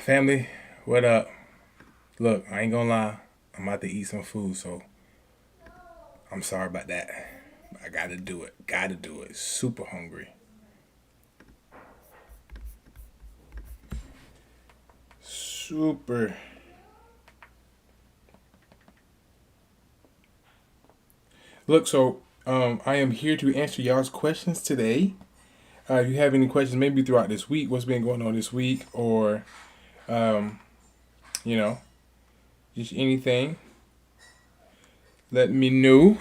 Family, what up? Look, I ain't gonna lie. I'm about to eat some food, so I'm sorry about that. I gotta do it. Gotta do it. Super hungry. Super. Look, so I am here to answer y'all's questions today. If you have any questions, maybe throughout this week, what's been going on this week, or um, you know, just anything, let me know.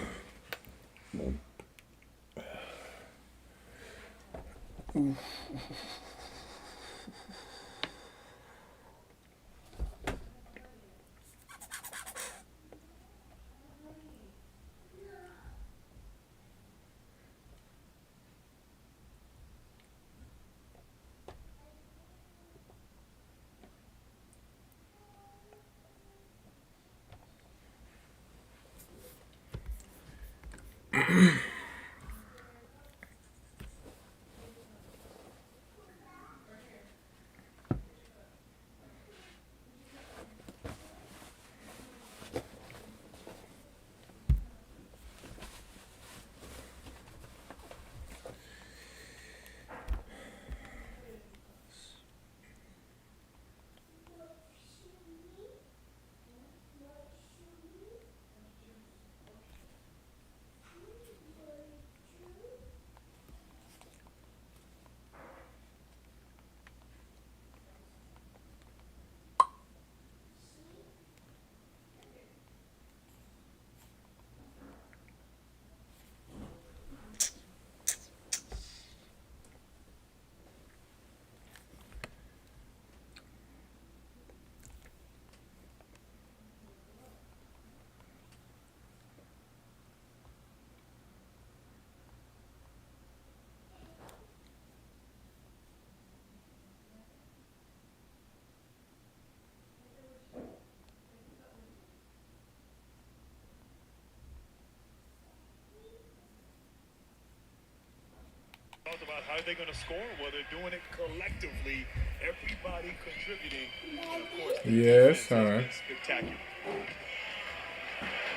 Talked about how they're going to score. Well, they're doing it collectively. Everybody contributing. And of course, the Yes, defense has sir. been spectacular.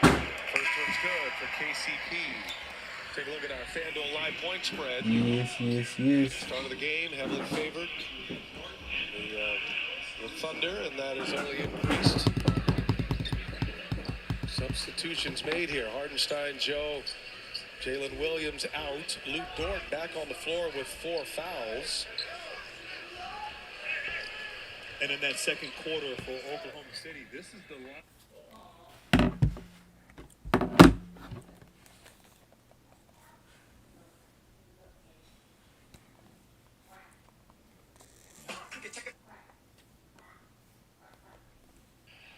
First one's good for KCP. Take a look at our FanDuel live point spread. Yes. Start of the game, heavily favored. The Thunder, and that has only increased. Substitutions made here. Hardenstein, Joe, Jalen Williams out. Luke Dort back on the floor with 4 fouls. And in that second quarter for Oklahoma City, this is the line.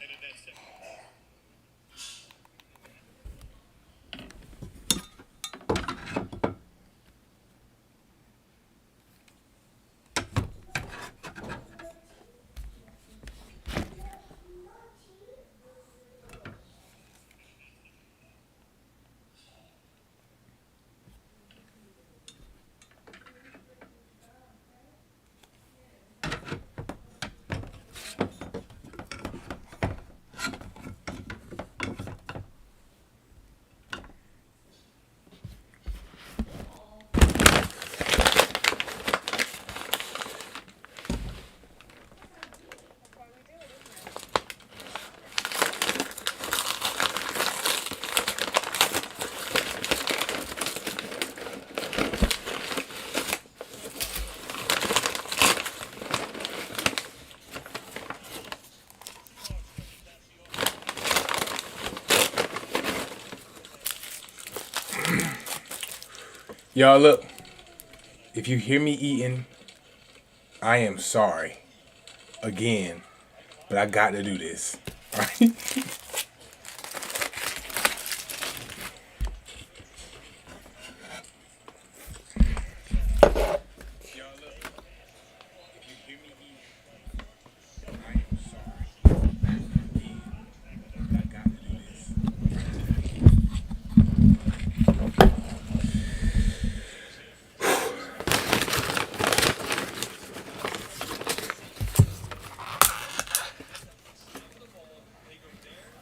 And in that second. Y'all, look. If you hear me eating, I am sorry. Again. But I got to do this. Alright?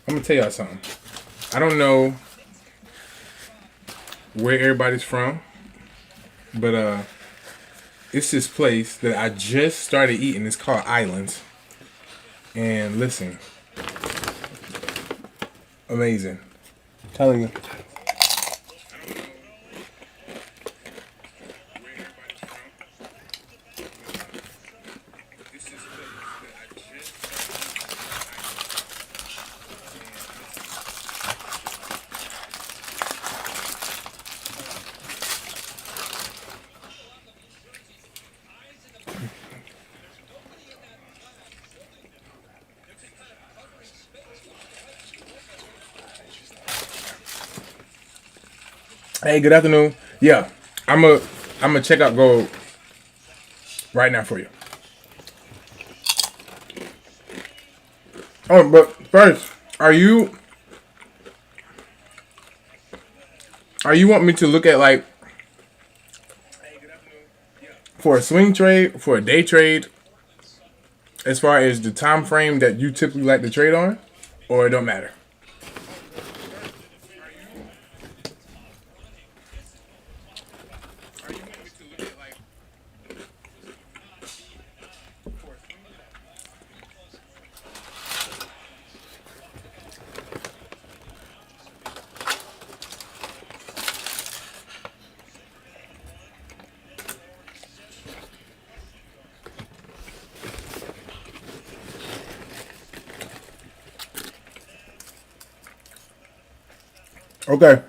I'm gonna tell y'all something. I don't know where everybody's from, but it's this place that I just started eating. It's called Islands. And listen, amazing. I'm telling you. Hey, good afternoon. Yeah, I'm a check out gold right now for you. Oh, but first, are you want me to look at like for a swing trade, for a day trade, as far as the time frame that you typically like to trade on, or it don't matter? Okay.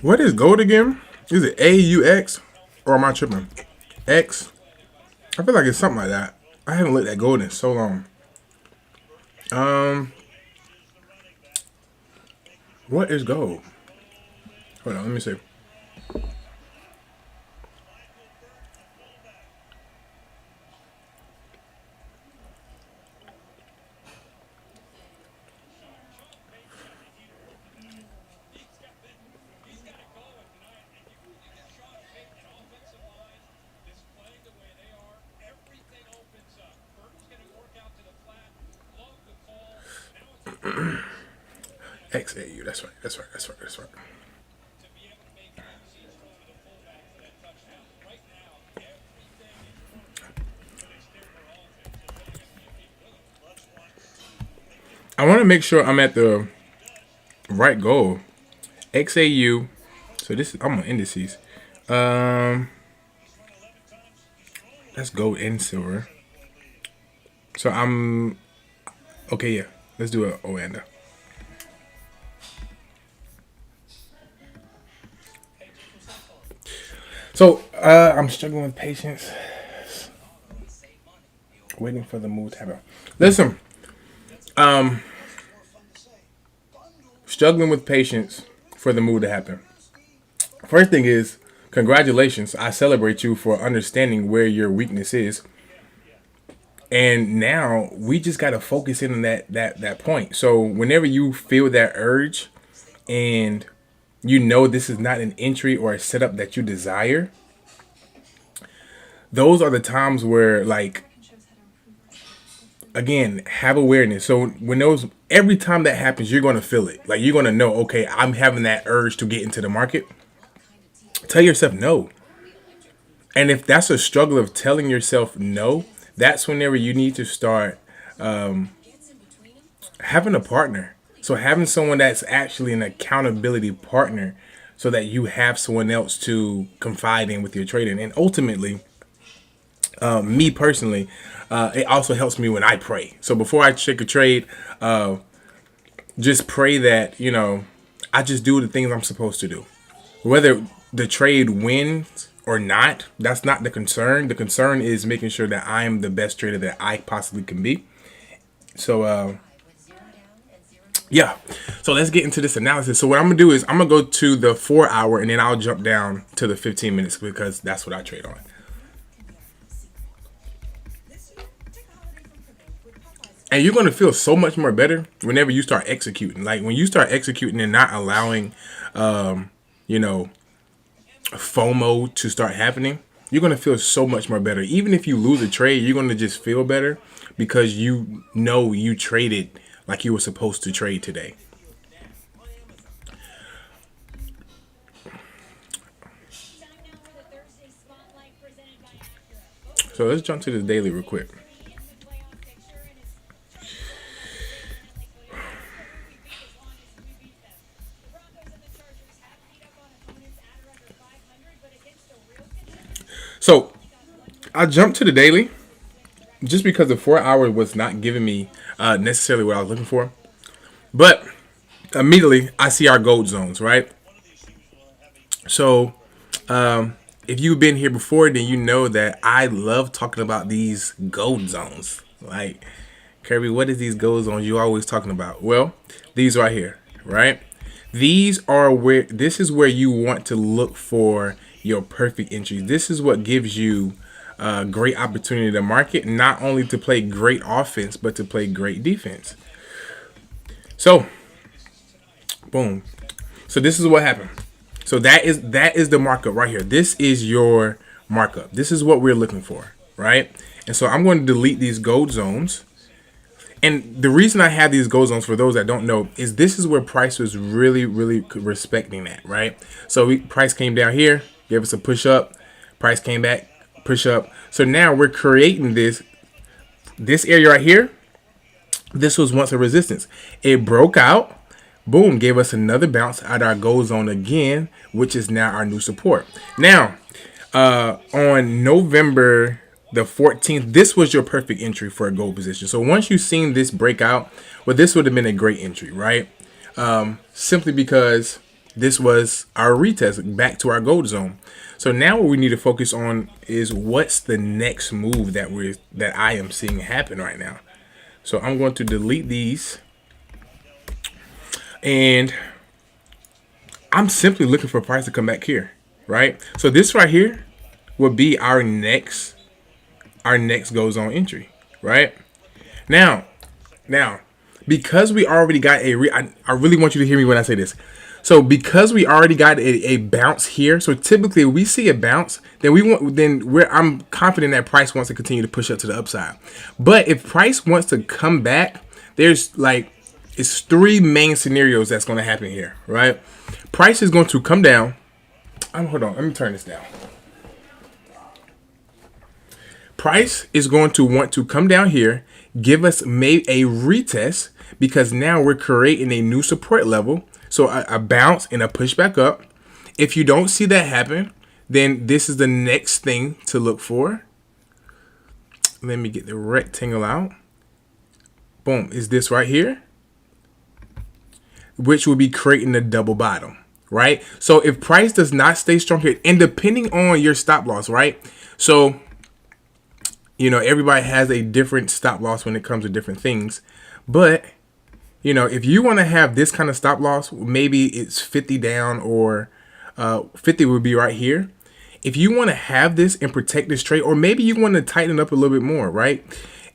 What is gold again? Is it AUX or am I tripping? X? I feel like it's something like that. I haven't looked at gold in so long. What is gold? Hold on, let me see. XAU. That's right. That's right. That's right. That's right. I want to make sure I'm at the right goal. XAU. So this is I'm on indices. That's gold and silver. So I'm okay. Yeah, let's do a Oanda. So I'm struggling with patience, waiting for the move to happen. Listen, struggling with patience for the move to happen. First thing is, congratulations. I celebrate you for understanding where your weakness is. And now we just gotta focus in on that point. So whenever you feel that urge and you know this is not an entry or a setup that you desire, those are the times where, like, again, have awareness. So when every time that happens, you're gonna feel it. Like, you're gonna know, okay, I'm having that urge to get into the market. Tell yourself no. And if that's a struggle of telling yourself no, that's whenever you need to start having a partner. So having someone that's actually an accountability partner, so that you have someone else to confide in with your trading. And ultimately, me personally, it also helps me when I pray. So before I check a trade, just pray that, I just do the things I'm supposed to do. Whether the trade wins or not, that's not the concern. The concern is making sure that I am the best trader that I possibly can be. So, yeah. So let's get into this analysis. So what I'm going to do is I'm going to go to the 4 hour and then I'll jump down to the 15 minutes because that's what I trade on. And you're going to feel so much more better whenever you start executing. Like when you start executing and not allowing, you know, FOMO to start happening, you're going to feel so much more better. Even if you lose a trade, you're going to just feel better because you know you traded like you were supposed to trade today. So let's jump to this daily real quick. So I jumped to the daily just because the 4 hour was not giving me necessarily what I was looking for. But immediately I see our gold zones, right? So if you've been here before, then you know that I love talking about these gold zones. Like, Kirby, what is these gold zones you always talking about? Well, these right here, right? These are where, this is where you want to look for your perfect entries. This is what gives you a great opportunity in the market, not only to play great offense, but to play great defense. So, boom. So this is what happened. So that is the markup right here. This is your markup. This is what we're looking for, right? And so I'm going to delete these gold zones. And the reason I have these gold zones, for those that don't know, is this is where price was really, really respecting that, right? So price came down here, gave us a push up. Price came back, push up. So now we're creating this area right here. This was once a resistance. It broke out. Boom, gave us another bounce at our gold zone again, which is now our new support. Now, on November the 14th, this was your perfect entry for a gold position. So once you've seen this breakout, well, this would have been a great entry, right? Simply because this was our retest back to our gold zone. So now what we need to focus on is what's the next move that I am seeing happen right now. So I'm going to delete these. And I'm simply looking for price to come back here, right? So this right here will be our next gold zone entry, right? Now, because we already got I really want you to hear me when I say this. So because we already got a bounce here, so typically we see a bounce, I'm confident that price wants to continue to push up to the upside. But if price wants to come back, there's it's three main scenarios that's going to happen here, right? Price is going to come down. Hold on, let me turn this down. Price is going to want to come down here, give us maybe a retest, because now we're creating a new support level. So a bounce and a push back up. If you don't see that happen, then this is the next thing to look for. Let me get the rectangle out. Boom, is this right here, which will be creating a double bottom, right? So if price does not stay strong here, and depending on your stop loss, right? So, everybody has a different stop loss when it comes to different things. But, if you want to have this kind of stop loss, maybe it's 50 down, or 50 would be right here. If you want to have this and protect this trade, or maybe you want to tighten it up a little bit more, right?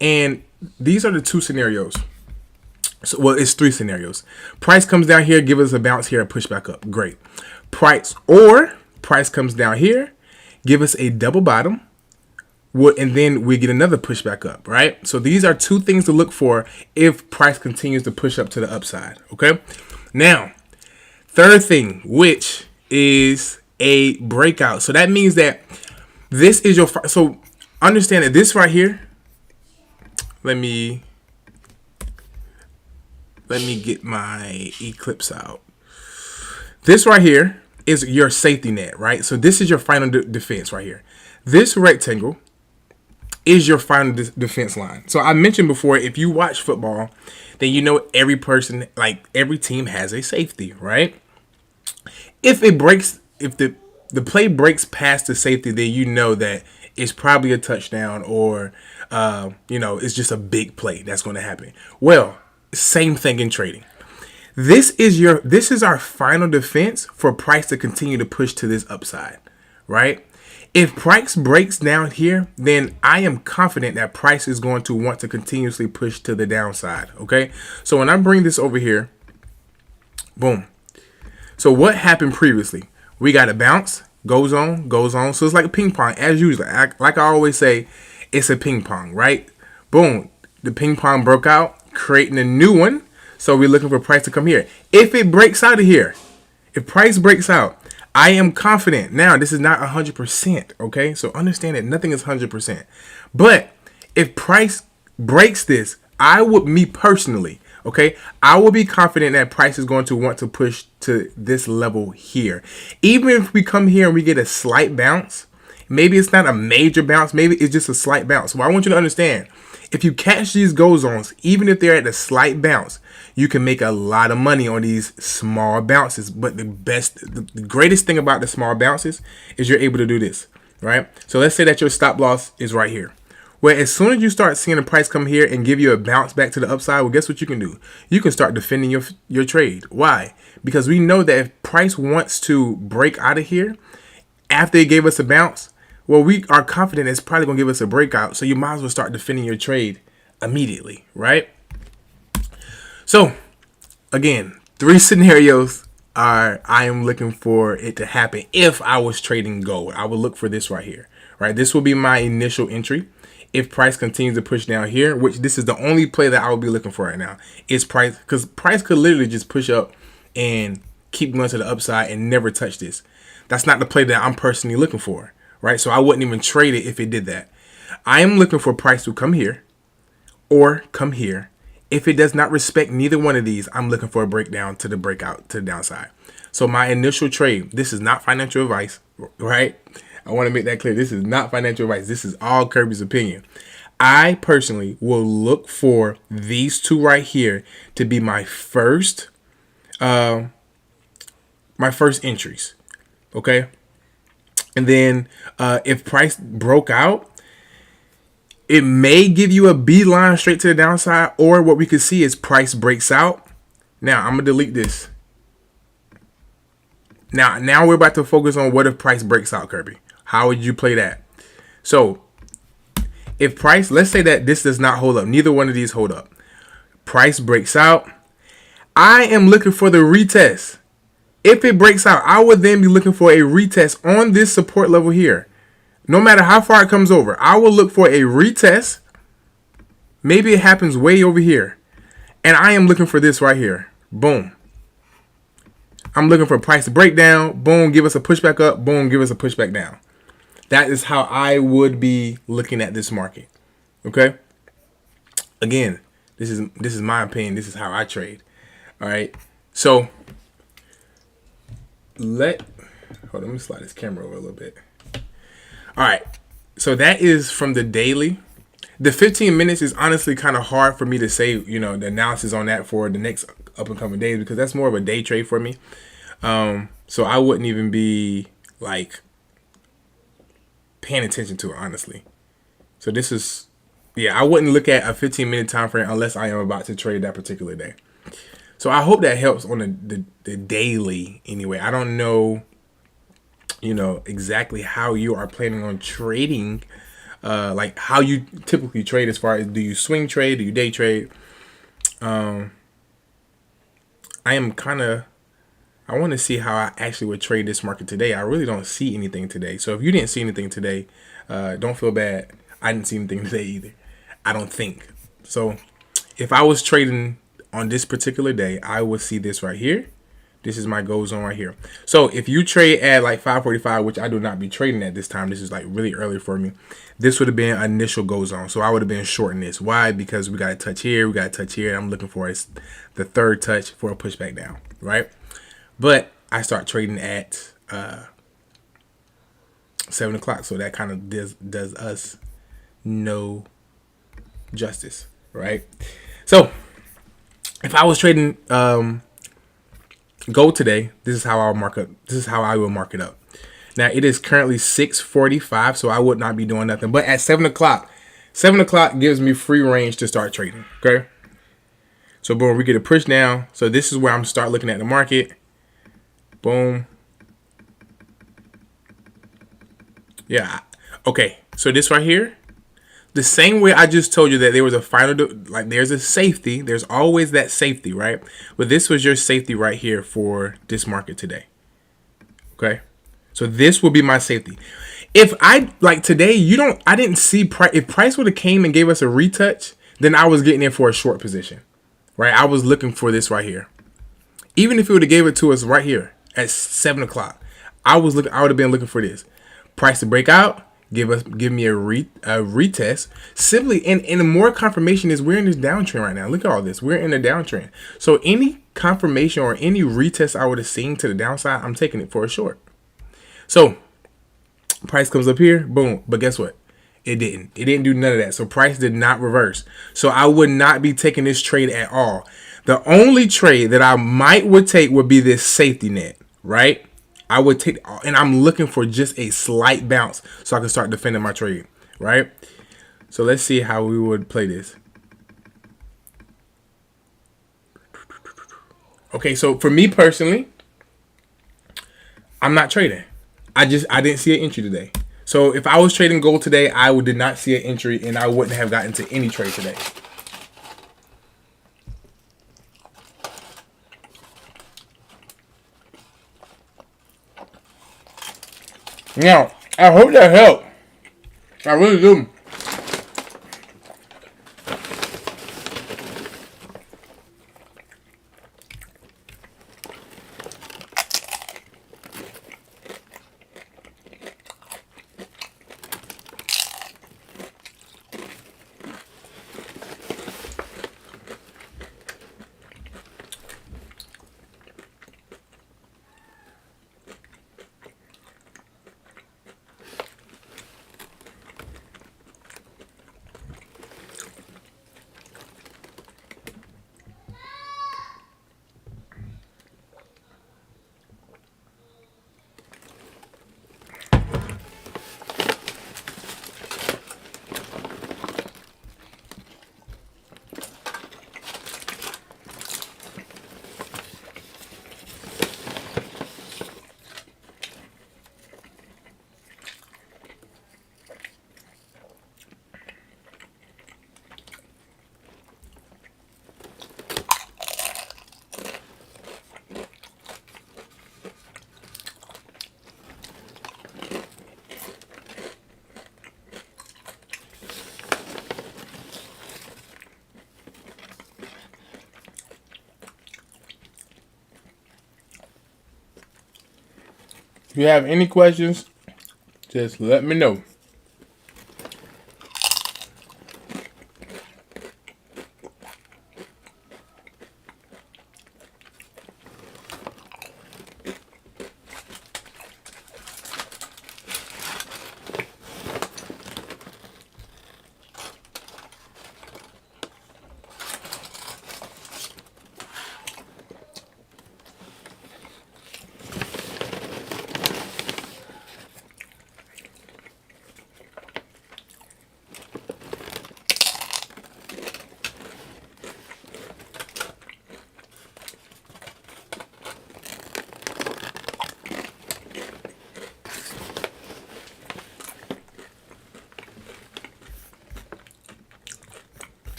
And these are the two scenarios. So, well, it's three scenarios. Price comes down here, give us a bounce here, and push back up. Great. Price comes down here, give us a double bottom, and then we get another push back up, right? So these are two things to look for if price continues to push up to the upside, okay? Now, third thing, which is a breakout. So that means that this is your, so understand that this right here, let me get my Eclipse out. This right here is your safety net, right? So this is your final defense right here. This rectangle is your final defense line. So I mentioned before, if you watch football, then every person, every team has a safety, right? If it breaks, if the play breaks past the safety, then you know that it's probably a touchdown, or it's just a big play that's going to happen. Well, same thing in trading. This is our final defense for price to continue to push to this upside, right? If price breaks down here, then I am confident that price is going to want to continuously push to the downside. Okay. So when I bring this over here, boom. So what happened previously? We got a bounce, goes on, goes on. So it's like a ping pong as usual. Like I always say, it's a ping pong, right? Boom. The ping pong broke out, creating a new one. So we're looking for price to come here. If it breaks out of here, if price breaks out, I am confident. Now, this is not 100%, okay? So understand that nothing is 100%. But if price breaks this, me personally, okay, I will be confident that price is going to want to push to this level here. Even if we come here and we get a slight bounce, maybe it's not a major bounce, maybe it's just a slight bounce. So I want you to understand, if you catch these go zones, even if they're at a slight bounce, you can make a lot of money on these small bounces. But the greatest thing about the small bounces is you're able to do this, right? So let's say that your stop loss is right here. Well, as soon as you start seeing the price come here and give you a bounce back to the upside, well, guess what you can do? You can start defending your trade. Why? Because we know that if price wants to break out of here after it gave us a bounce, well, we are confident it's probably going to give us a breakout. So you might as well start defending your trade immediately, right? So, again, 3 scenarios I am looking for it to happen if I was trading gold. I would look for this right here, right? This will be my initial entry. If price continues to push down here, which this is the only play that I will be looking for right now, is price, because price could literally just push up and keep going to the upside and never touch this. That's not the play that I'm personally looking for, right? So I wouldn't even trade it if it did that. I am looking for price to come here or come here. If it does not respect neither one of these, I'm looking for a breakdown to the breakout to the downside. So my initial trade, this is not financial advice, right? I want to make that clear. This is not financial advice. This is all Kirby's opinion. I personally will look for these two right here to be my first entries. Okay. And then if price broke out, it may give you a beeline straight to the downside, or what we could see is price breaks out. Now I'm gonna delete this. Now we're about to focus on what if price breaks out, Kirby. How would you play that? So if price, let's say that this does not hold up. Neither one of these hold up. Price breaks out. I am looking for the retest. If it breaks out, I would then be looking for a retest on this support level here. No matter how far it comes over, I will look for a retest. Maybe it happens way over here. And I am looking for this right here. Boom. I'm looking for a price to break down. Boom, give us a pushback up. Boom, give us a pushback down. That is how I would be looking at this market. Okay? Again, this is my opinion. This is how I trade. All right? So, let me slide this camera over a little bit. All right. So that is from the daily. The 15 minutes is honestly kind of hard for me to say, the analysis on that for the next up and coming days, because that's more of a day trade for me. So I wouldn't even be like paying attention to it, honestly. So this is, I wouldn't look at a 15-minute time frame unless I am about to trade that particular day. So I hope that helps on the daily anyway. I don't know, exactly how you are planning on trading, like how you typically trade, as far as, do you swing trade, do you day trade? I want to see how I actually would trade this market today. I really don't see anything today. So if you didn't see anything today, don't feel bad. I didn't see anything today either. I don't think. So if I was trading on this particular day, I would see this right here. This is my go zone right here. So if you trade at like 5:45, which I do not be trading at this time, this is like really early for me, this would have been initial go zone. So I would have been shorting this. Why? Because we got a touch here, we got a touch here, and I'm looking for the third touch for a pushback down, right? But I start trading at 7 o'clock, so that kind of does us no justice, right? So if I was trading gold today, this is how I'll mark up. This is how I will mark it up. Now it is currently 6:45, so I would not be doing nothing. But at 7 o'clock gives me free range to start trading. Okay. So boom, we get a push down. So this is where I'm start looking at the market. Boom. Yeah. Okay. So this right here, the same way I just told you that there was a final, like there's a safety. There's always that safety, right? But this was your safety right here for this market today. Okay. So this will be my safety. If I like today, I didn't see price. If price would have came and gave us a retouch, then I was getting in for a short position, right? I was looking for this right here. Even if it would have gave it to us right here at 7 o'clock, I would have been looking for this price to break out. Give me a retest. Simply, and more confirmation is we're in this downtrend right now. Look at all this. We're in a downtrend. So any confirmation or any retest I would have seen to the downside, I'm taking it for a short. So price comes up here, boom. But guess what? It didn't. It didn't do none of that. So price did not reverse. So I would not be taking this trade at all. The only trade that I would take would be this safety net, right? I would take, and I'm looking for just a slight bounce so I can start defending my trade, right? So let's see how we would play this. Okay, so for me personally, I'm not trading. I didn't see an entry today. So if I was trading gold today, I did not see an entry and I wouldn't have gotten to any trade today. Now, I hope that helped. I really do. If you have any questions, just let me know.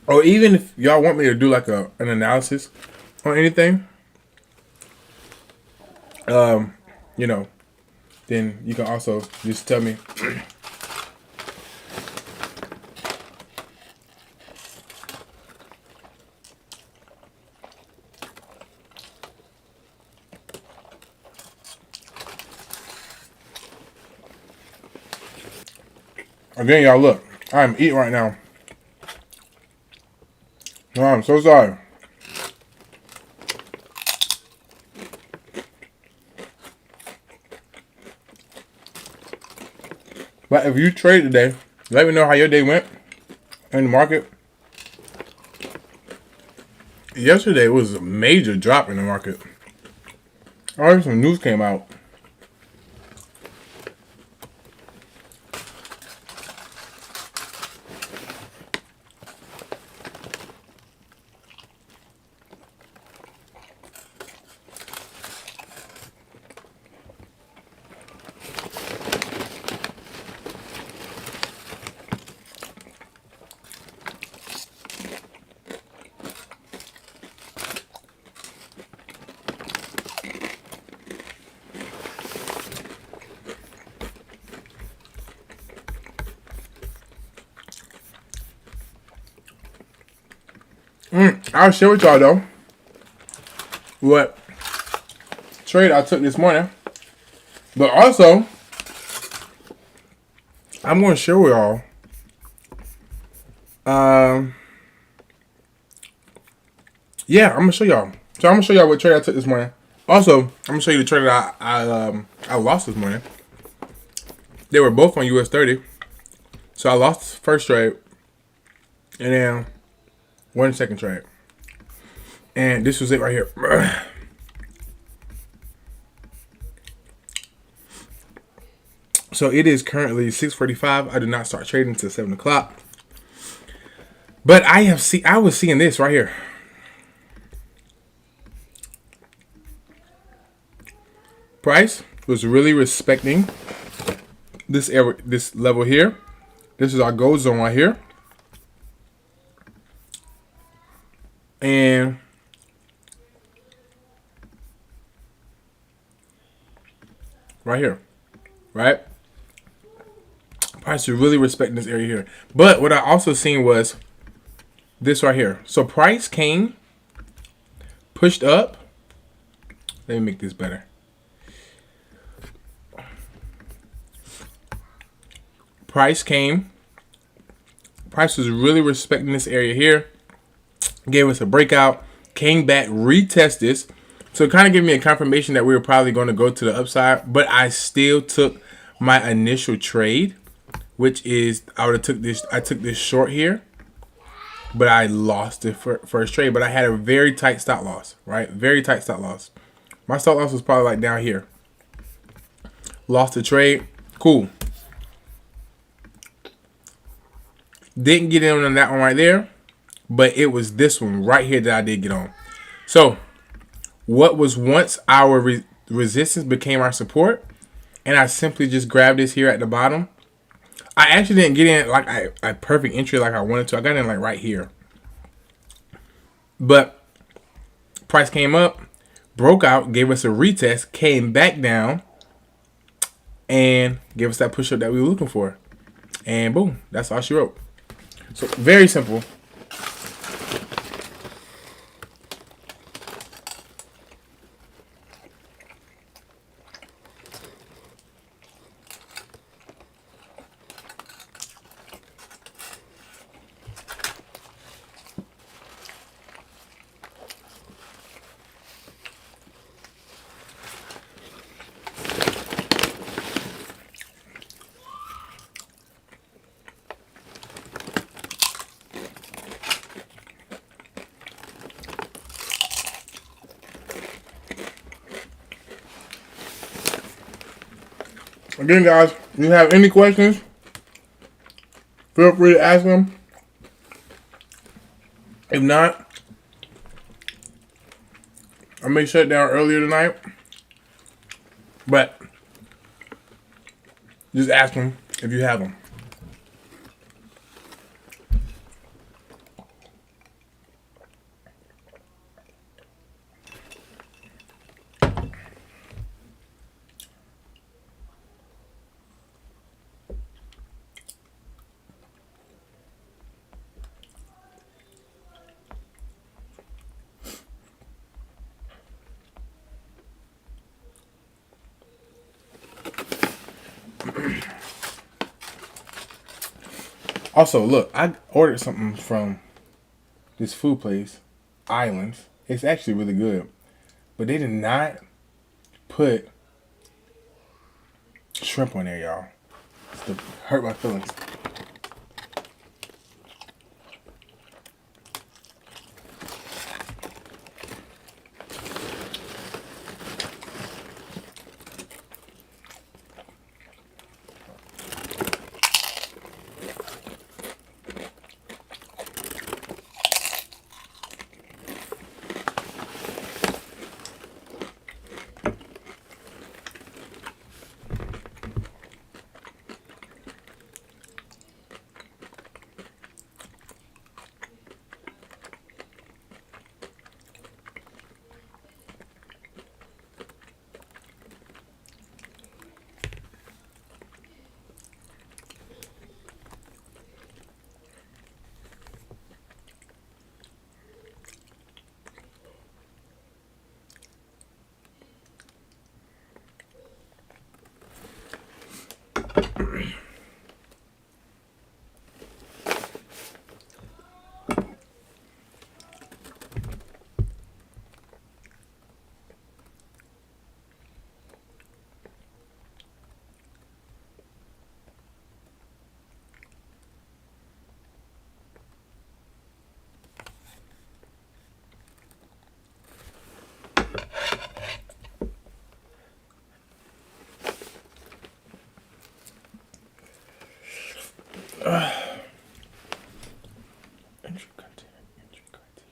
Or even if y'all want me to do like an analysis on anything, you know, then you can also just tell me. Again, y'all, look, I'm eating right now. Oh, I'm so sorry. But if you trade today, let me know how your day went in the market. Yesterday was a major drop in the market. Already some news came out I'll share with y'all though what trade I took this morning. But also, I'm going to share with y'all. Yeah, I'm going to show y'all. So I'm going to show y'all what trade I took this morning. Also, I'm going to show you the trade that I lost this morning. They were both on US 30. So I lost the first trade. And then won the second trade. And this was it right here. So it is currently 6:45. I did not start trading until 7 o'clock. But I was seeing this right here. Price was really respecting this level here. This is our gold zone right here. And right here. Right? Price is really respecting this area here. But what I also seen was this right here. So price came, pushed up. Let me make this better. Price came. Price was really respecting this area here. Gave us a breakout. Came back, retest this. So it kind of gave me a confirmation that we were probably going to go to the upside. But I still took my initial trade, which is I took this short here, but I lost the first trade. But I had a very tight stop loss, right? Very tight stop loss. My stop loss was probably like down here. Lost the trade. Cool. Didn't get in on that one right there, but it was this one right here that I did get on. So what was once our resistance became our support, and I simply just grabbed this here at the bottom. I actually didn't get in like a perfect entry like I wanted to. I got in like right here. But price came up, broke out, gave us a retest, came back down, and gave us that push up that we were looking for. And boom, that's all she wrote. So very simple. Again, guys, if you have any questions, feel free to ask them. If not, I may shut down earlier tonight. But just ask them if you have them. Also, look, I ordered something from this food place, Islands. It's actually really good. But they did not put shrimp on there, y'all. It's to hurt my feelings. Entry criteria. Entry criteria.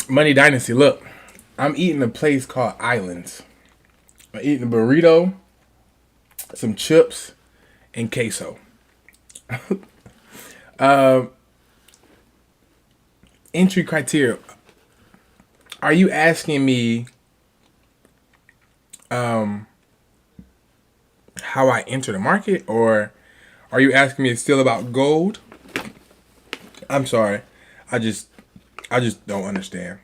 Money Dynasty. Look, I'm eating a place called Islands. I'm eating a burrito, some chips, and queso. Entry criteria. Are you asking me how I enter the market, or are you asking me still about gold? I'm sorry. I just don't understand.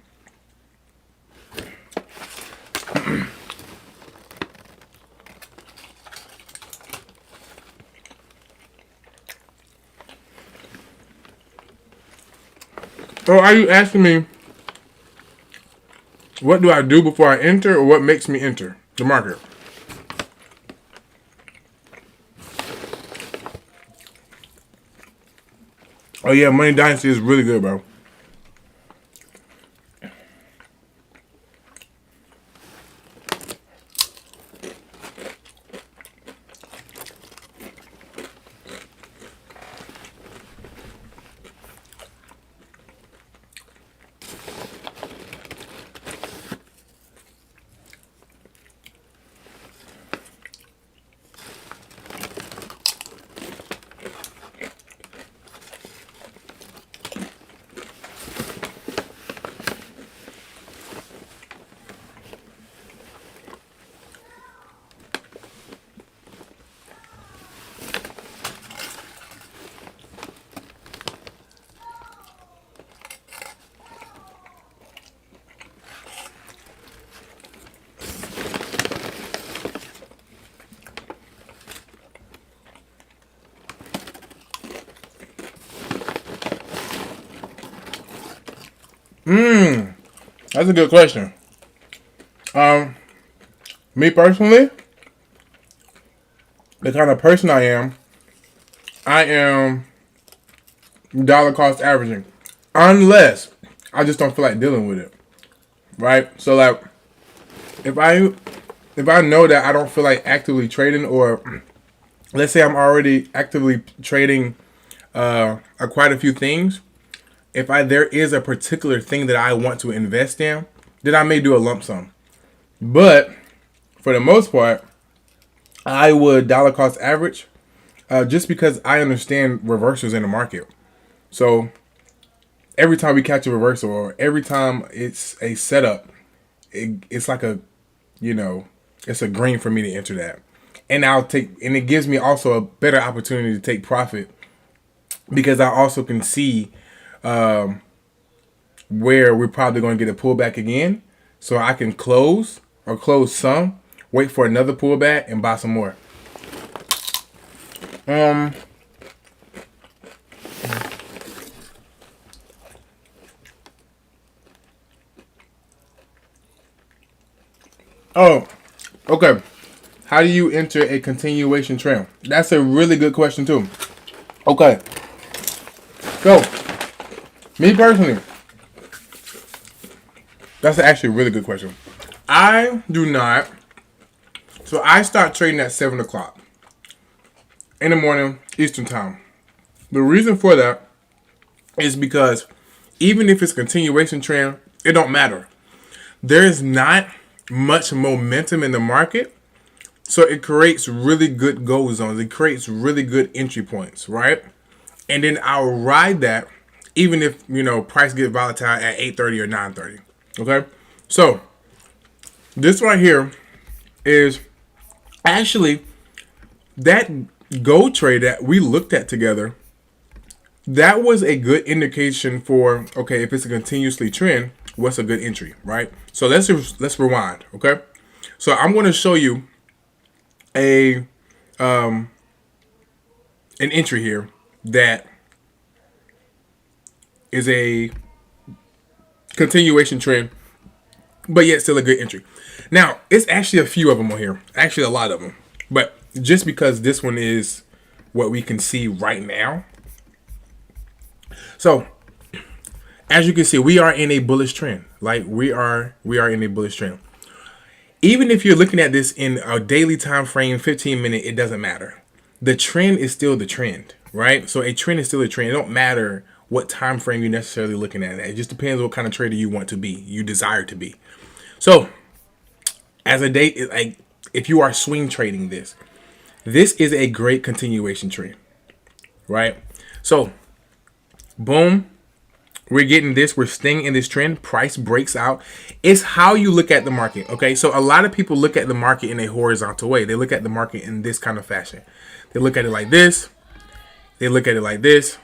Or are you asking me what do I do before I enter, or what makes me enter the market? Oh yeah, Money Dynasty is really good, bro. That's a good question. Me personally, the kind of person I am dollar cost averaging. Unless I just don't feel like dealing with it. Right? So like if I know that I don't feel like actively trading, or let's say I'm already actively trading quite a few things, if there is a particular thing that I want to invest in, then I may do a lump sum. But for the most part, I would dollar cost average just because I understand reversals in the market. So every time we catch a reversal, or every time it's a setup, it's like it's a green for me to enter that. And it gives me also a better opportunity to take profit, because I also can see where we're probably going to get a pullback again. So I can close some, wait for another pullback, and buy some more. Oh, okay. How do you enter a continuation trend? That's a really good question too. Okay. So, me personally, that's actually a really good question. I do not. So I start trading at 7 o'clock in the morning Eastern time. The reason for that is because even if it's a continuation trend, it don't matter. There's not much momentum in the market, so it creates really good gold zones. It creates really good entry points, right? And then I'll ride that even if, price get volatile at 8:30 or 9:30. Okay? So, this right here is actually that gold trade that we looked at together. That was a good indication for, okay, if it's a continuously trend, what's a good entry, right? So let's rewind, okay? So I'm going to show you an entry here that is a continuation trend, but yet still a good entry. Now, it's actually a few of them on here. Actually, a lot of them. But just because this one is what we can see right now. So, as you can see, we are in a bullish trend. Like we are in a bullish trend. Even if you're looking at this in a daily time frame, 15 minute, it doesn't matter. The trend is still the trend, right? So a trend is still a trend. It don't matter what time frame you're necessarily looking at. It just depends what kind of trader you want to be, you desire to be. So as a day, like if you are swing trading this is a great continuation trend, right? So boom, we're getting this. We're staying in this trend. Price breaks out. It's how you look at the market. Okay. So a lot of people look at the market in a horizontal way. They look at the market in this kind of fashion. They look at it like this. They look at it like this.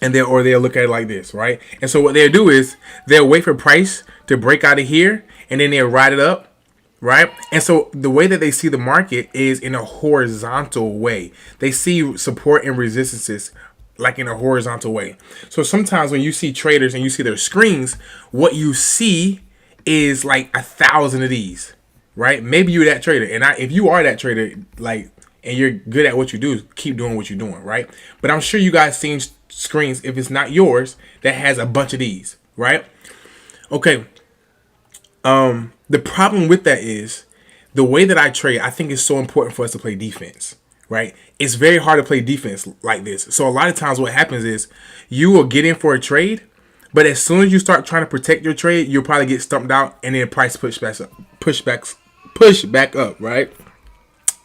And they'll look at it like this, right? And so what they'll do is they'll wait for price to break out of here and then they'll ride it up, right? And so the way that they see the market is in a horizontal way. They see support and resistances like in a horizontal way. So sometimes when you see traders and you see their screens, what you see is like 1,000 of these, right? Maybe you're that trader. And if you are that trader, like, and you're good at what you do, keep doing what you're doing, right? But I'm sure you guys seen screens, if it's not yours, that has a bunch of these, right? Okay. The problem with that is the way that I trade, I think it's so important for us to play defense, right? It's very hard to play defense like this. So a lot of times what happens is you will get in for a trade, but as soon as you start trying to protect your trade, you'll probably get stumped out and then price push back up, right?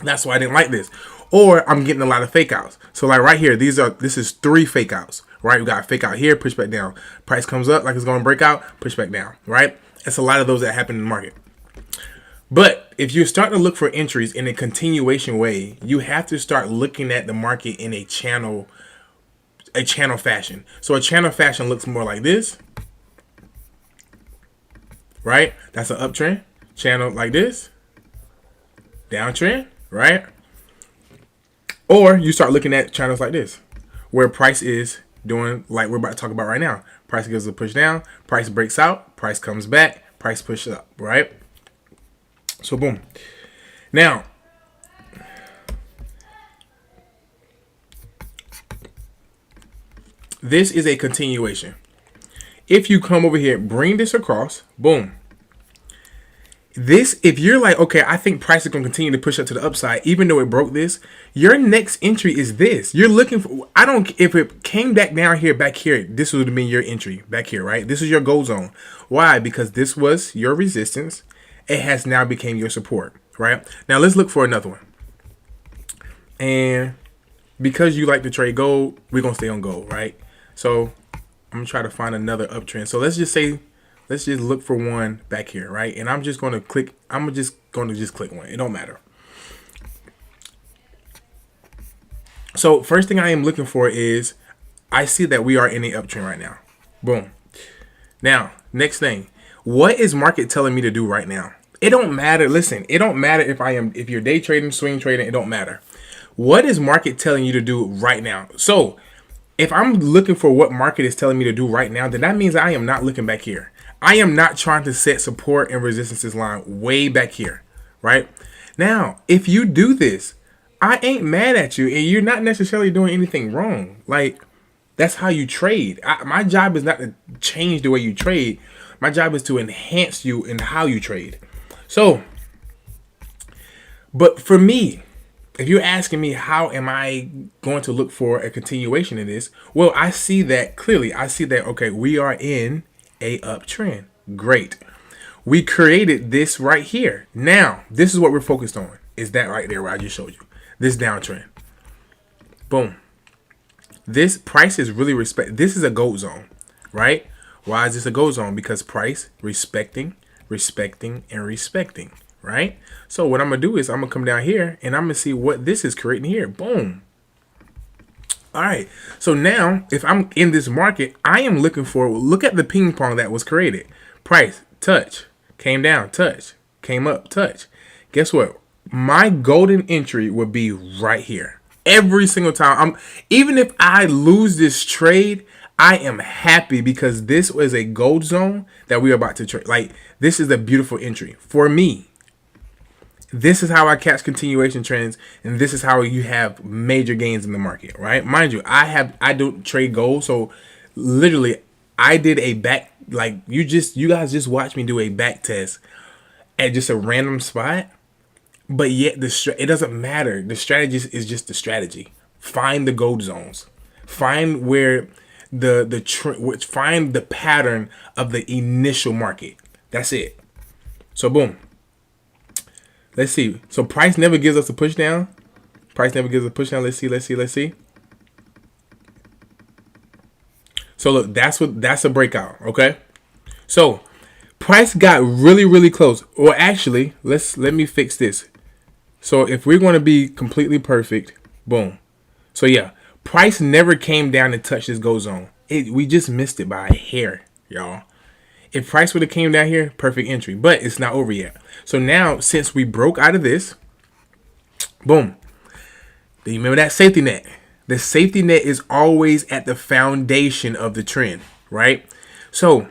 That's why I didn't like this. Or I'm getting a lot of fake outs. So like right here, this is 3 fake outs, right? We got fake out here, push back down. Price comes up like it's going to break out, push back down, right? It's a lot of those that happen in the market. But if you start to look for entries in a continuation way, you have to start looking at the market in a channel fashion. So a channel fashion looks more like this, right? That's an uptrend. Channel like this, downtrend, right? Or you start looking at channels like this, where price is doing like we're about to talk about right now. Price gives a push down, price breaks out, price comes back, price pushes up, right? So boom. Now, this is a continuation. If you come over here, bring this across, boom. This, if you're like, okay, I think price is going to continue to push up to the upside, even though it broke this, your next entry is this. You're looking for, if it came back down here, back here, this would have been your entry back here, right? This is your gold zone. Why? Because this was your resistance. It has now became your support, right? Now let's look for another one. And because you like to trade gold, we're going to stay on gold, right? So I'm going to try to find another uptrend. So let's just look for one back here, right? And I'm just going to click one. It don't matter. So first thing I am looking for is I see that we are in an uptrend right now. Boom. Now, next thing, what is market telling me to do right now? It don't matter. Listen, it don't matter if you're day trading, swing trading, it don't matter. What is market telling you to do right now? So if I'm looking for what market is telling me to do right now, then that means I am not looking back here. I am not trying to set support and resistances line way back here, right? Now, if you do this, I ain't mad at you, and you're not necessarily doing anything wrong. Like, that's how you trade. My job is not to change the way you trade. My job is to enhance you in how you trade. So, but for me, if you're asking me how am I going to look for a continuation of this, well, I see that clearly. I see that, okay, we are in a uptrend. Great. We created this right here. Now, this is what we're focused on. Is that right there where I just showed you? This downtrend. Boom. This price is really this is a gold zone, right? Why is this a gold zone? Because price respecting, and respecting, right? So what I'm going to do is I'm going to come down here and I'm going to see what this is creating here. Boom. All right. So now if I'm in this market, I am looking for, look at the ping pong that was created. Price, touch, came down, touch, came up, touch. Guess what? My golden entry would be right here. Every single time. Even if I lose this trade, I am happy because this was a gold zone that we are about to trade. Like, this is a beautiful entry for me. This is how I catch continuation trends, and this is how you have major gains in the market, right? Mind you, I don't trade gold, so literally I did a back, like you guys just watched me do a back test at just a random spot, but yet it doesn't matter. The strategy is just the strategy. Find the gold zones. Find where find the pattern of the initial market. That's it. So boom. Let's see. So price never gives us a push down. Price never gives a push down. Let's see. So look, that's a breakout, okay? So price got really, really close. Or actually, let me fix this. So if we're going to be completely perfect, boom. So yeah, price never came down and touched this gold zone. We just missed it by a hair, y'all. If price would have came down here, perfect entry. But it's not over yet. So now, since we broke out of this, boom. Do you remember that safety net? The safety net is always at the foundation of the trend, right? So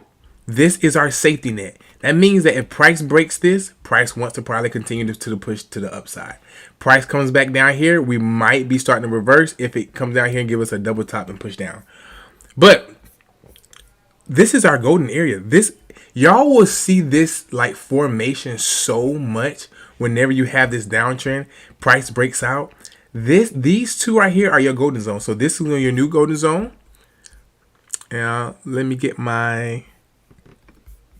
this is our safety net. That means that if price breaks this, price wants to probably continue to the push to the upside. Price comes back down here, we might be starting to reverse if it comes down here and give us a double top and push down. But this is our golden area. Y'all will see this like formation so much whenever you have this downtrend. Price breaks out. These two right here are your golden zone. So this is your new golden zone. Let me get my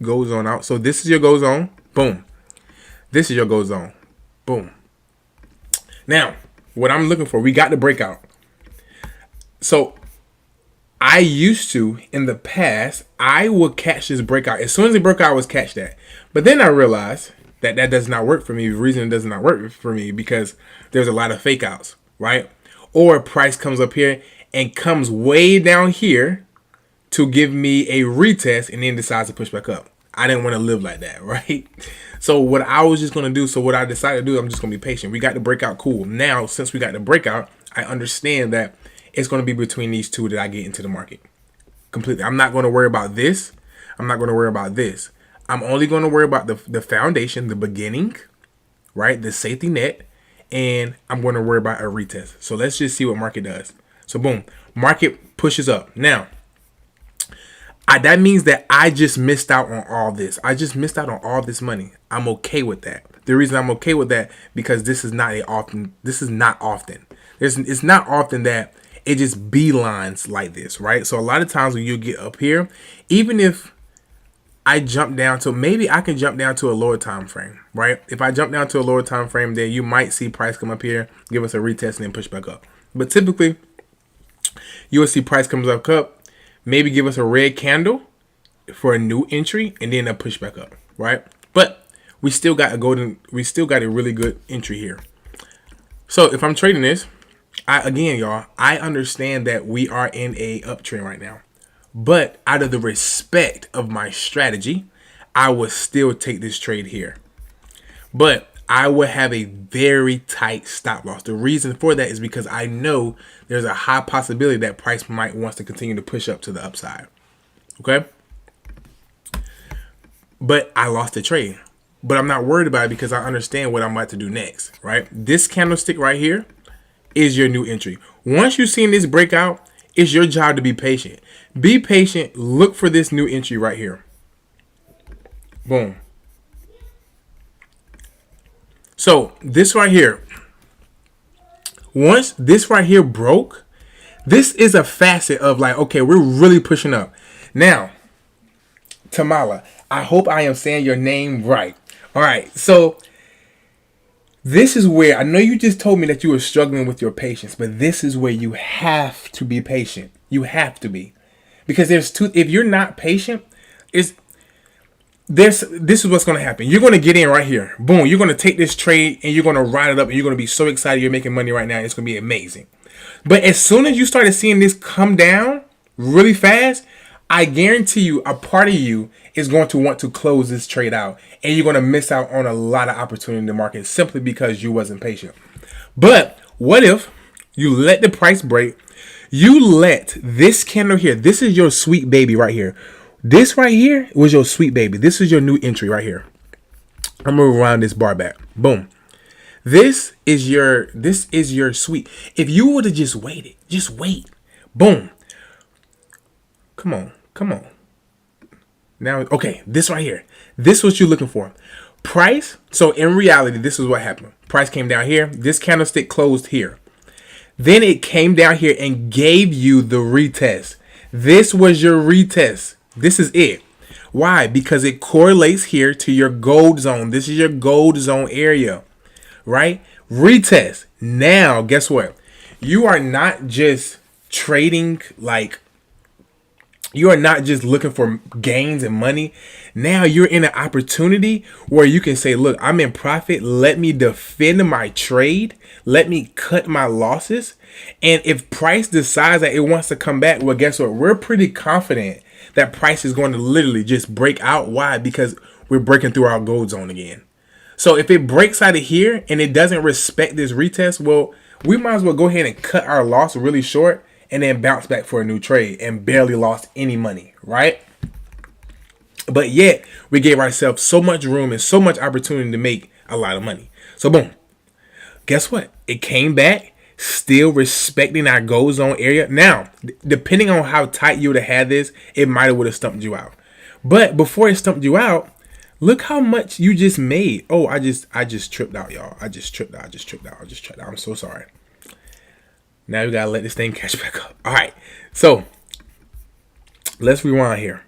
gold zone out. So this is your gold zone. Boom. This is your gold zone. Boom. Now, what I'm looking for, we got the breakout. So I used to, in the past, I would catch this breakout. As soon as the breakout, I was catch that. But then I realized that does not work for me. The reason it does not work for me because there's a lot of fake outs, right? Or price comes up here and comes way down here to give me a retest and then decides to push back up. I didn't want to live like that, right? So what I was just going to do, so what I decided to do, I'm just going to be patient. We got the breakout, cool. Now, since we got the breakout, I understand that it's going to be between these two that I get into the market. Completely. I'm not going to worry about this. I'm not going to worry about this. I'm only going to worry about the foundation, the beginning, right? The safety net. And I'm going to worry about a retest. So let's just see what market does. So boom, market pushes up. Now, that means that I just missed out on all this. I just missed out on all this money. I'm okay with that. The reason I'm okay with that because this is not often. It's not often that it just beelines like this, right? So a lot of times when you get up here, even if I jump down to, maybe I can jump down to a lower time frame, right? If I jump down to a lower time frame, then you might see price come up here, give us a retest, and then push back up. But typically, you will see price comes up, maybe give us a red candle for a new entry, and then a push back up, right? But we still got a really good entry here. So if I'm trading this, I understand that we are in a uptrend right now. But out of the respect of my strategy, I will still take this trade here. But I will have a very tight stop loss. The reason for that is because I know there's a high possibility that price might wants to continue to push up to the upside. Okay? But I lost the trade. But I'm not worried about it because I understand what I'm about to do next, right? This candlestick right here is your new entry. Once you've seen this breakout, it's your job to be patient. Be patient. Look for this new entry right here. Boom. So this right here, once this right here broke, this is a facet of like, okay, we're really pushing up. Now, Tamala, I hope I am saying your name right. All right. So this is where, I know you just told me that you were struggling with your patience, but this is where you have to be patient. You have to be. Because if you're not patient, this is what's going to happen. You're going to get in right here. Boom. You're going to take this trade and you're going to ride it up and you're going to be so excited you're making money right now. It's going to be amazing. But as soon as you started seeing this come down really fast, I guarantee you a part of you is going to want to close this trade out and you're going to miss out on a lot of opportunity in the market simply because you wasn't patient. But what if you let the price break? You let this candle here, this is your sweet baby right here. This right here was your sweet baby. This is your new entry right here. I'm gonna move around this bar back. Boom. This is your sweet. If you would have just waited, just wait. Boom. Come on. Now, okay, this right here. This is what you're looking for. Price. So in reality, this is what happened. Price came down here. This candlestick closed here. Then it came down here and gave you the retest. This was your retest. This is it. Why? Because it correlates here to your gold zone. This is your gold zone area, right? Retest. Now, guess what? You are not just trading like, you are not just looking for gains and money. Now you're in an opportunity where you can say, look, I'm in profit. Let me defend my trade. Let me cut my losses. And if price decides that it wants to come back, well, guess what? We're pretty confident that price is going to literally just break out. Why? Because we're breaking through our gold zone again. So if it breaks out of here and it doesn't respect this retest, well, we might as well go ahead and cut our loss really short and then bounce back for a new trade and barely lost any money, right? But yet we gave ourselves so much room and so much opportunity to make a lot of money. So boom, guess what? It came back, still respecting our gold zone area. Now, depending on how tight you would have had this, it might have would have stumped you out. But before it stumped you out, look how much you just made. Oh, I just tripped out, y'all. I just tripped out. I'm so sorry. Now we gotta let this thing catch back up. All right, so let's rewind here.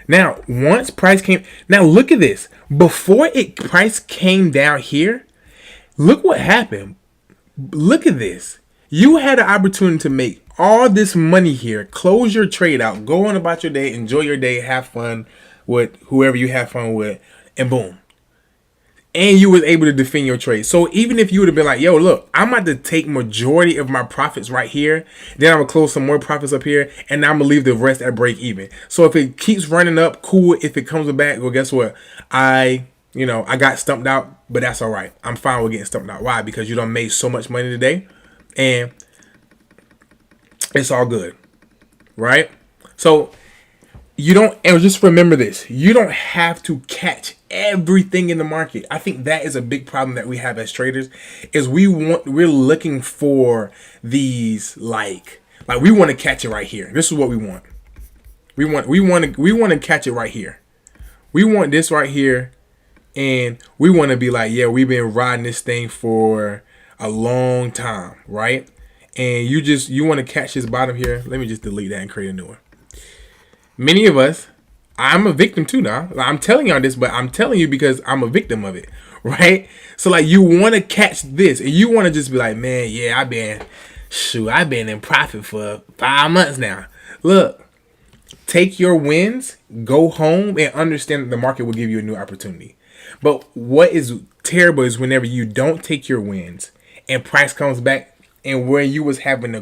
Now, once price came, now look at this. Before price came down here, look what happened. Look at this. You had an opportunity to make all this money here, close your trade out, go on about your day, enjoy your day, have fun with whoever you have fun with, and boom. And you was able to defend your trade. So even if you would have been like, yo, look, I'm about to take majority of my profits right here. Then I'm going to close some more profits up here. And I'm going to leave the rest at break even. So if it keeps running up, cool. If it comes back, well, guess what? I got stumped out, but that's all right. I'm fine with getting stumped out. Why? Because you done made so much money today. And it's all good. Right? So and just remember this, you don't have to catch everything in the market. I think that is a big problem that we have as traders, is we're looking for these like we want to catch it right here. This is what we want. We want to catch it right here. We want this right here, and we want to be like, yeah, we've been riding this thing for a long time, right? And you want to catch this bottom here. Let me just delete that and create a new one. Many of us, I'm a victim too now. I'm telling y'all this, but I'm telling you because I'm a victim of it, right? So like you want to catch this and you want to just be like, man, yeah, I've been in profit for 5 months now. Look, take your wins, go home, and understand that the market will give you a new opportunity. But what is terrible is whenever you don't take your wins and price comes back, and where you was having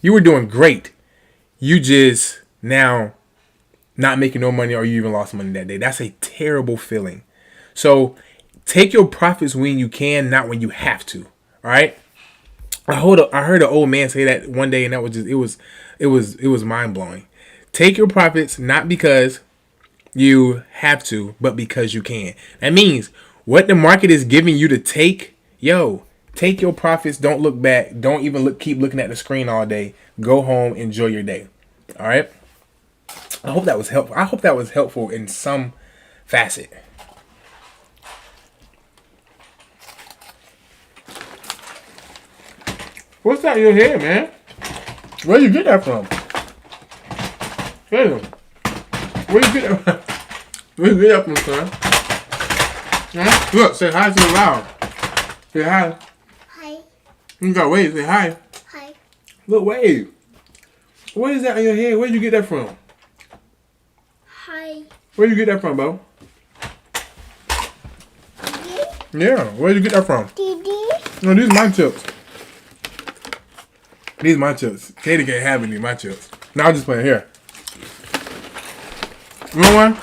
you were doing great, you just now not making no money, or you even lost money that day. That's a terrible feeling. So take your profits when you can, not when you have to. All right. I heard an old man say that one day, and that was just it was mind blowing. Take your profits not because you have to, but because you can. That means what the market is giving you to take, take your profits. Don't look back. Don't even keep looking at the screen all day. Go home, enjoy your day. All right. I hope that was helpful. I hope that was helpful in some facet. What's that in your hair, man? Where you get that from? Where you get that from? Where you get that from, son? Huh? Look, say hi to the loud. Say hi. Hi. You gotta wave. Say hi. Hi. Look, wave. What is that in your hair? Where'd you get that from? Hi. Where'd you get that from, Bo? Didi? Yeah, where'd you get that from? Didi? No, these are my chips. These are my chips. Katie can't have any of my chips. No, I'm just playing here. You want one?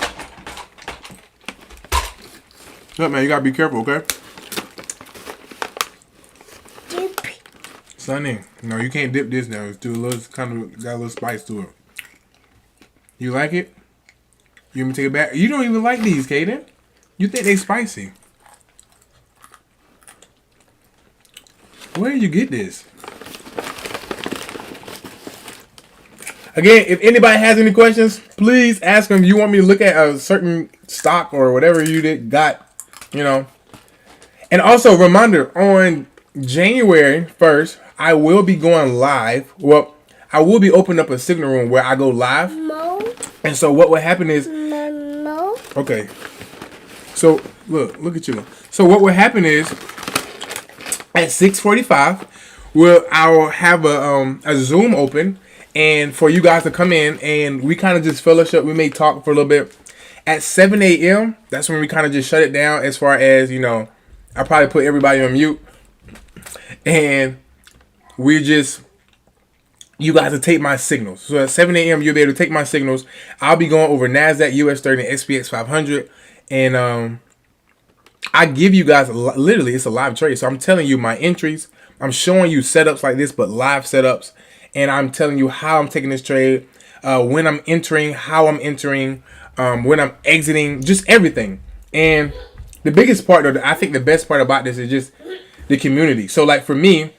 Look, man, you gotta be careful, okay? Dip. Sonny, no, you can't dip this now. It's too got a little spice to it. You like it? You want me to take it back? You don't even like these, Kaden. You think they spicy. Where did you get this? Again, if anybody has any questions, please ask them. If you want me to look at a certain stock or whatever you got, you know. And also, reminder, on January 1st, I will be going live. Well, I will be opening up a signal room where I go live. Mo. And so what will happen is... Mo. Okay. So, look at you. So what will happen is, at 6:45, I'll have a Zoom open, and for you guys to come in, and we kind of just fellowship. We may talk for a little bit. At 7 a.m., that's when we kind of just shut it down as far as, you know, I probably put everybody on mute. And you guys will take my signals. So at 7 a.m., you'll be able to take my signals. I'll be going over NASDAQ, US 30, and SPX 500. And I give you guys, literally, it's a live trade. So I'm telling you my entries. I'm showing you setups like this, but live setups. And I'm telling you how I'm taking this trade, when I'm entering, how I'm entering, when I'm exiting, just everything. And the biggest part, or I think the best part about this is just the community. So like for me,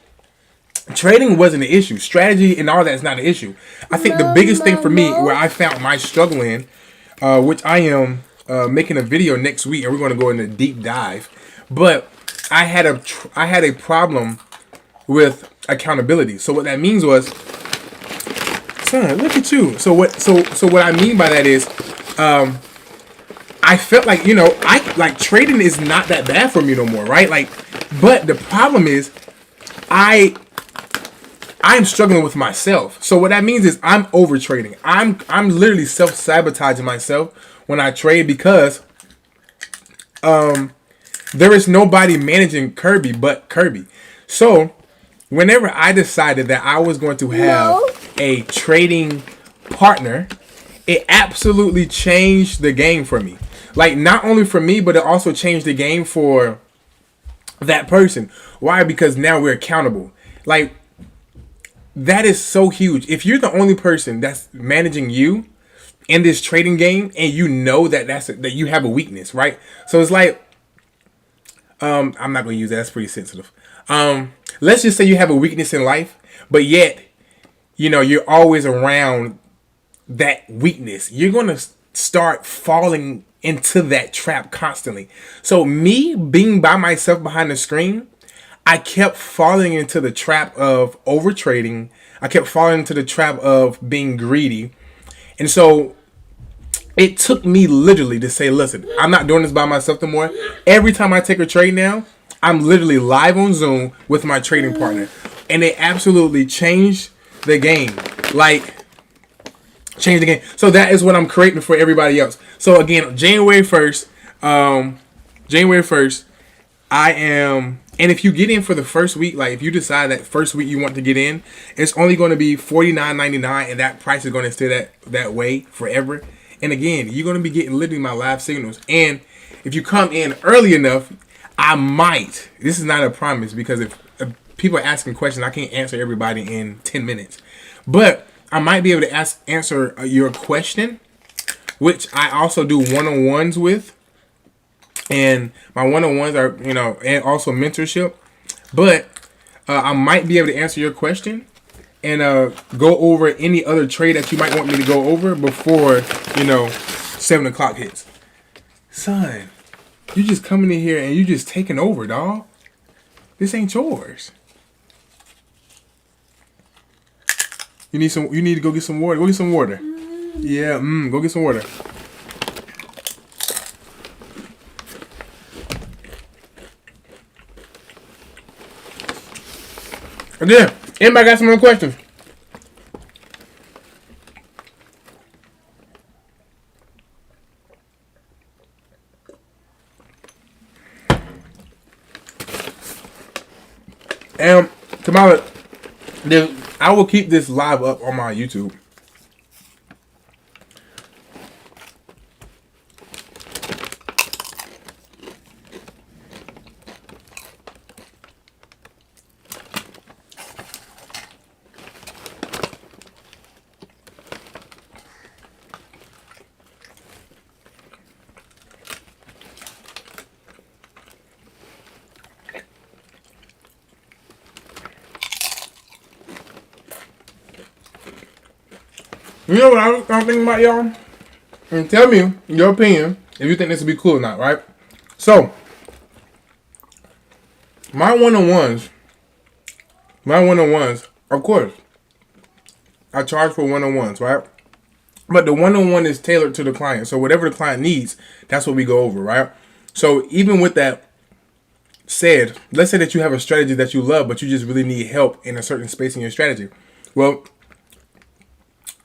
trading wasn't an issue. Strategy and all that is not an issue. I think the biggest thing for me, where I found my struggle in, which I am making a video next week, and we're going to go into a deep dive. But I had a problem with accountability. So what that means was, son, look at you. So what I mean by that is, I felt like, you know, trading is not that bad for me no more, right? Like, but the problem is, I'm struggling with myself. So what that means is I'm over trading. I'm literally self-sabotaging myself when I trade because there is nobody managing Kirby but Kirby. So whenever I decided that I was going to have a trading partner, it absolutely changed the game for me. Like, not only for me, but it also changed the game for that person. Why? Because now we're accountable. Like, that is so huge. If you're the only person that's managing you in this trading game, and you know that you have a weakness, right? So it's like, I'm not gonna use that. That's pretty sensitive. Let's just say you have a weakness in life, but yet, you know, you're always around that weakness. You're gonna start falling into that trap constantly. So me being by myself behind the screen, I kept falling into the trap of over trading. I kept falling into the trap of being greedy. And so it took me literally to say, listen, I'm not doing this by myself anymore. Every time I take a trade now, I'm literally live on Zoom with my trading partner. And it absolutely changed the game. Like, changed the game. So that is what I'm creating for everybody else. So again, January 1st, I am... And if you get in for the first week, like if you decide that first week you want to get in, it's only going to be $49.99, and that price is going to stay that way forever. And again, you're going to be getting literally my live signals. And if you come in early enough, I might. This is not a promise, because if people are asking questions, I can't answer everybody in 10 minutes. But I might be able to answer your question, which I also do one-on-ones with. And my one-on-ones are, you know, and also mentorship. But I might be able to answer your question and go over any other trade that you might want me to go over before, you know, 7 o'clock hits. Son, you just coming in here and you just taking over, dog. This ain't yours. You need to go get some water. Go get some water. Yeah, go get some water. Again, anybody got some more questions? And Kamala, I will keep this live up on my YouTube. You know what I'm thinking about, y'all? And tell me your opinion if you think this would be cool or not, right? So, my one-on-ones, of course, I charge for one-on-ones, right? But the one-on-one is tailored to the client. So whatever the client needs, that's what we go over, right? So even with that said, let's say that you have a strategy that you love, but you just really need help in a certain space in your strategy. Well,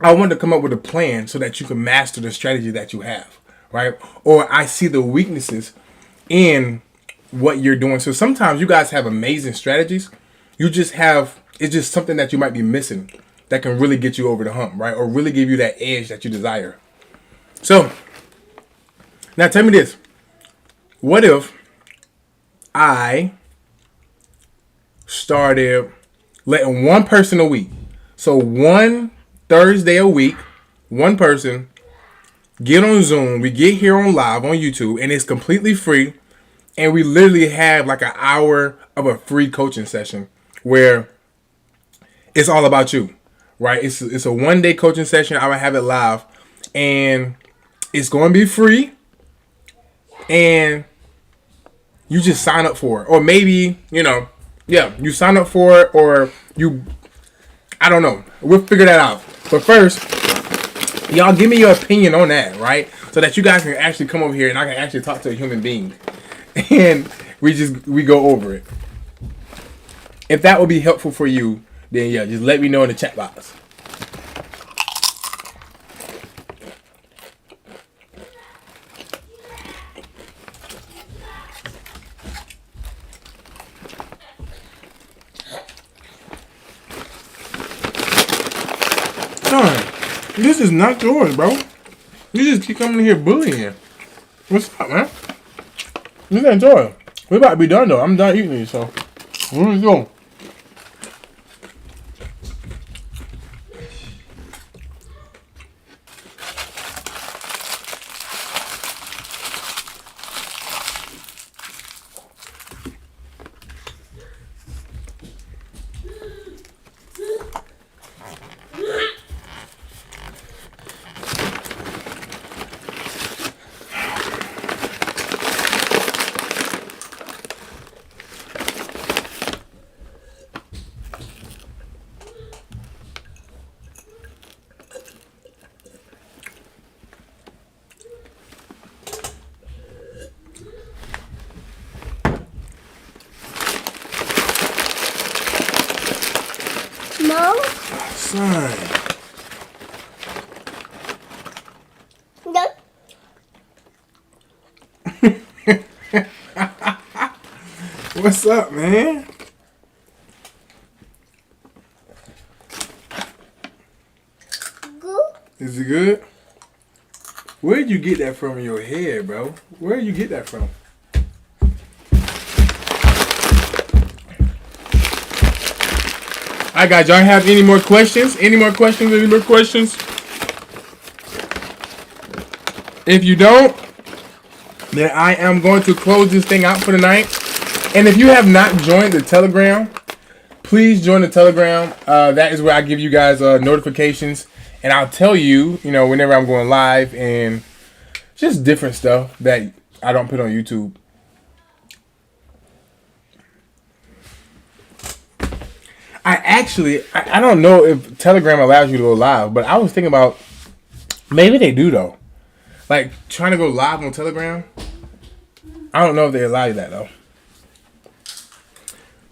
I want to come up with a plan so that you can master the strategy that you have, right? Or I see the weaknesses in what you're doing. So sometimes you guys have amazing strategies. It's just something that you might be missing that can really get you over the hump, right? Or really give you that edge that you desire. So, now tell me this. What if I started letting one person a week? So one Thursday a week, one person, get on Zoom, we get here on live on YouTube, and it's completely free. And we literally have like an hour of a free coaching session where it's all about you. Right, it's a 1 day coaching session. I will have it live, and it's going to be free. And you just sign up for it, or maybe you sign up for it, or I don't know. We'll figure that out. But first, y'all give me your opinion on that, right? So that you guys can actually come over here and I can actually talk to a human being, and we go over it. If that would be helpful for you, then yeah, just let me know in the chat box. Son, this is not yours, bro. You just keep coming in here bullying. What's up, man? This ain't yours. We about to be done though. I'm done eating these, so where we go? No. Son. No. What's up, man? Good. Is it good? Where'd you get that from in your head, bro? Where'd you get that from? Alright guys, y'all have any more questions? Any more questions? If you don't, then I am going to close this thing out for the night. And if you have not joined the Telegram, please join the Telegram. That is where I give you guys notifications. And I'll tell you, whenever I'm going live and just different stuff that I don't put on YouTube. I don't know if Telegram allows you to go live, but I was thinking about maybe they do though. Like trying to go live on Telegram. I don't know if they allow you that though.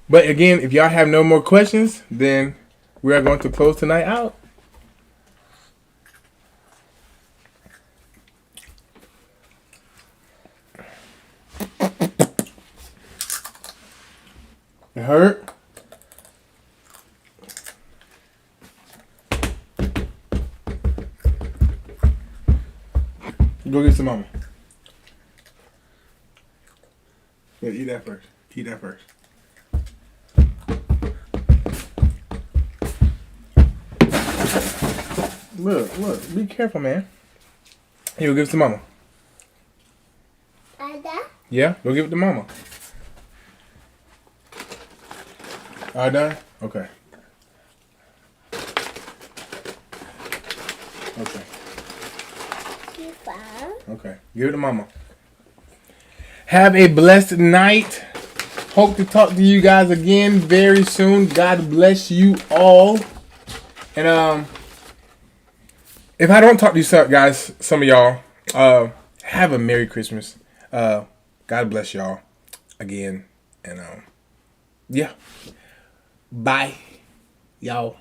But again, if y'all have no more questions, then we are going to close tonight out. It hurt? Go get some mama. Yeah, eat that first. Eat that first. Look. Be careful, man. Here, go give it to mama. Ada. Yeah, go give it to mama. All done? Okay. Okay. FIFA. Okay. Give it to mama. Have a blessed night. Hope to talk to you guys again very soon. God bless you all. And if I don't talk to you, guys, some of y'all, have a Merry Christmas. God bless y'all again. And yeah. Bye, y'all.